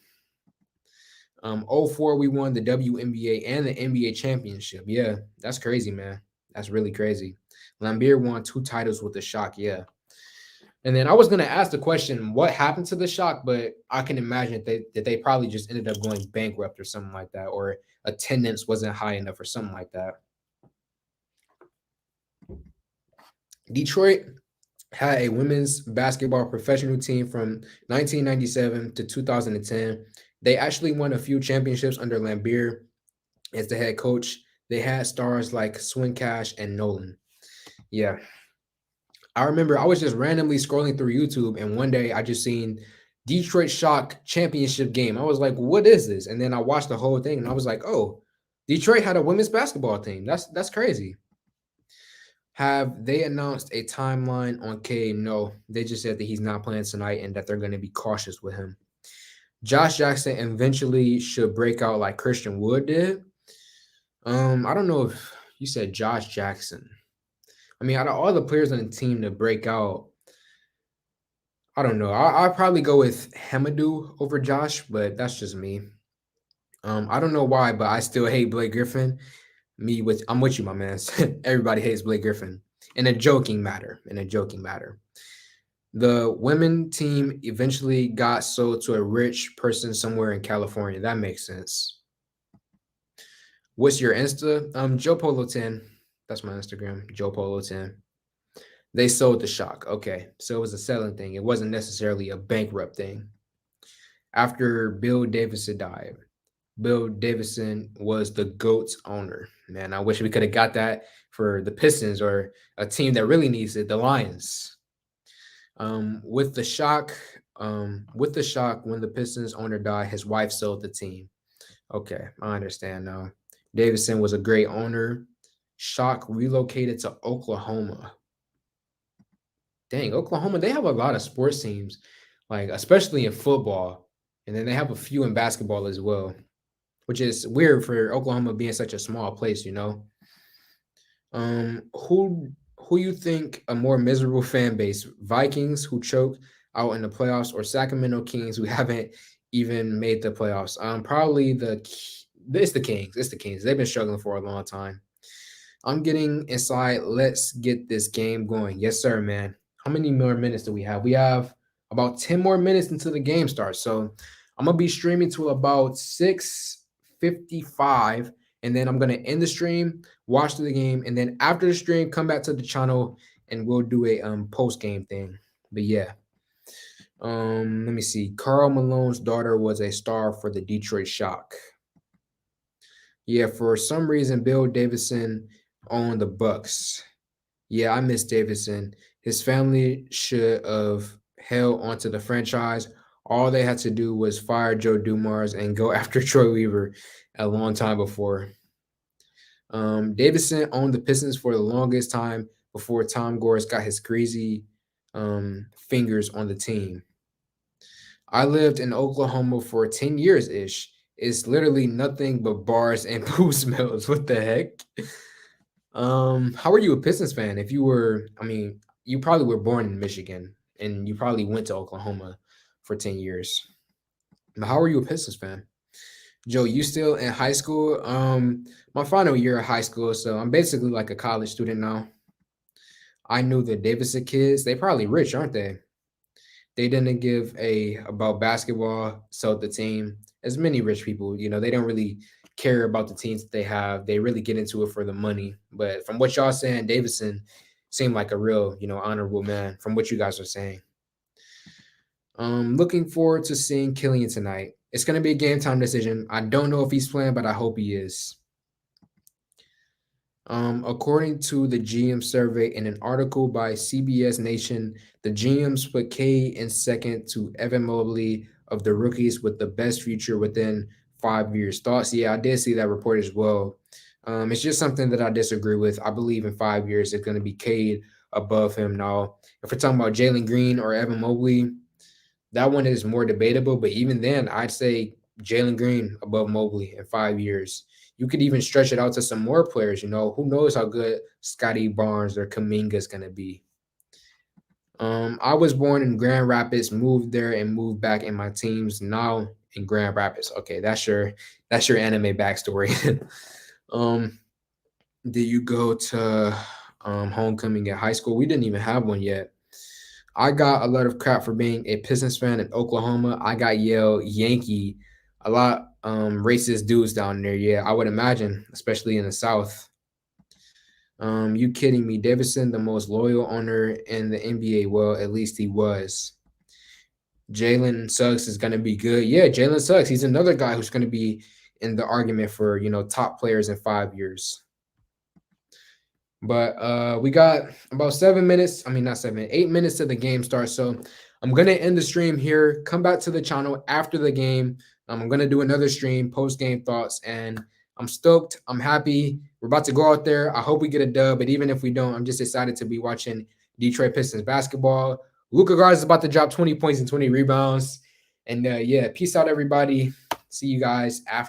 Speaker 1: 04 we won the WNBA and the NBA championship. Yeah, that's crazy, man. That's really crazy. Lambeer won 2 titles with the Shock. Yeah. And then I was gonna ask the question, what happened to the Shock? But I can imagine that they probably just ended up going bankrupt or something like that, or attendance wasn't high enough or something like that. Detroit had a women's basketball professional team from 1997 to 2010. They actually won a few championships under Lambeer as the head coach. They had stars like Swin Cash and Nolan. Yeah. I remember I was just randomly scrolling through YouTube, and one day I just seen Detroit Shock championship game. I was like, what is this? And then I watched the whole thing and I was like, oh, Detroit had a women's basketball team. That's crazy. Have they announced a timeline on K? No, they just said that he's not playing tonight and that they're going to be cautious with him. Josh Jackson eventually should break out like Christian Wood did. I don't know if you said Josh Jackson. I mean, out of all the players on the team to break out, I don't know. I'll probably go with Hamadou over Josh, but that's just me. I don't know why, but I still hate Blake Griffin. I'm with you, my man. Everybody hates Blake Griffin in a joking matter. The women team eventually got sold to a rich person somewhere in California. That makes sense. What's your Insta? Joe Polo 10. That's my Instagram, Joe Polo 10. They sold the Shock. Okay, so it was a selling thing. It wasn't necessarily a bankrupt thing. After Bill Davidson died, Bill Davidson was the GOAT's owner. Man, I wish we could have got that for the Pistons or a team that really needs it, the Lions. With the Shock, when the Pistons owner died, his wife sold the team. Okay, I understand now. Davidson was a great owner. Shock relocated to Oklahoma. Dang, Oklahoma, they have a lot of sports teams, like especially in football. And then they have a few in basketball as well, which is weird for Oklahoma being such a small place, Who you think a more miserable fan base? Vikings who choke out in the playoffs or Sacramento Kings who haven't even made the playoffs? Probably it's the Kings. It's the Kings. They've been struggling for a long time. I'm getting inside. Let's get this game going. Yes, sir, man. How many more minutes do we have? We have about 10 more minutes until the game starts. So I'm gonna be streaming to about 55, and then I'm gonna end the stream, watch the game, and then after the stream, come back to the channel and we'll do a post game thing. But yeah, let me see. Karl Malone's daughter was a star for the Detroit Shock. Yeah, for some reason, Bill Davidson owned the Bucks. Yeah, I miss Davidson. His family should have held onto the franchise. All they had to do was fire Joe Dumars and go after Troy Weaver a long time before. Davidson owned the Pistons for the longest time before Tom Gores got his greasy fingers on the team. I lived in Oklahoma for 10 years ish. It's literally nothing but bars and poo smells. What the heck? How are you a Pistons fan? If you were, I mean, you probably were born in Michigan and you probably went to Oklahoma for 10 years. But how are you a Pistons fan? Joe, you still in high school? My final year of high school, so I'm basically like a college student now. I knew the Davidson kids. They probably rich, aren't they? They didn't give a about basketball, so the team, as many rich people, they don't really care about the teams that they have. They really get into it for the money. But from what y'all saying, Davidson seemed like a real, honorable man from what you guys are saying. Looking forward to seeing Killian tonight. It's going to be a game time decision. I don't know if he's playing, but I hope he is. According to the GM survey in an article by CBS Nation, the GMs put K in second to Evan Mobley of the rookies with the best future within 5 years. Thoughts? Yeah, I did see that report as well. It's just something that I disagree with. I believe in 5 years it's going to be Cade above him. Now, if we're talking about Jalen Green or Evan Mobley, that one is more debatable. But even then, I'd say Jalen Green above Mobley in 5 years. You could even stretch it out to some more players. Who knows how good Scotty Barnes or Kuminga is going to be. I was born in Grand Rapids, moved there and moved back, and my team's now in Grand Rapids. Okay, that's your anime backstory. Did you go to homecoming at high school? We didn't even have one yet. I got a lot of crap for being a Pistons fan in Oklahoma. I got yelled Yankee a lot. Racist dudes down there. Yeah, I would imagine, especially in the South. You kidding me? Davidson, the most loyal owner in the NBA. Well, at least he was. Jalen Suggs is going to be good. Yeah, Jalen Suggs. He's another guy who's going to be in the argument for, top players in 5 years. But we got about 7 minutes. I mean, not 7, 8 minutes to the game starts. So I'm going to end the stream here. Come back to the channel after the game. I'm going to do another stream, post-game thoughts, and I'm stoked. I'm happy. We're about to go out there. I hope we get a dub, but even if we don't, I'm just excited to be watching Detroit Pistons basketball. Luka Garza is about to drop 20 points and 20 rebounds. And yeah, peace out, everybody. See you guys after.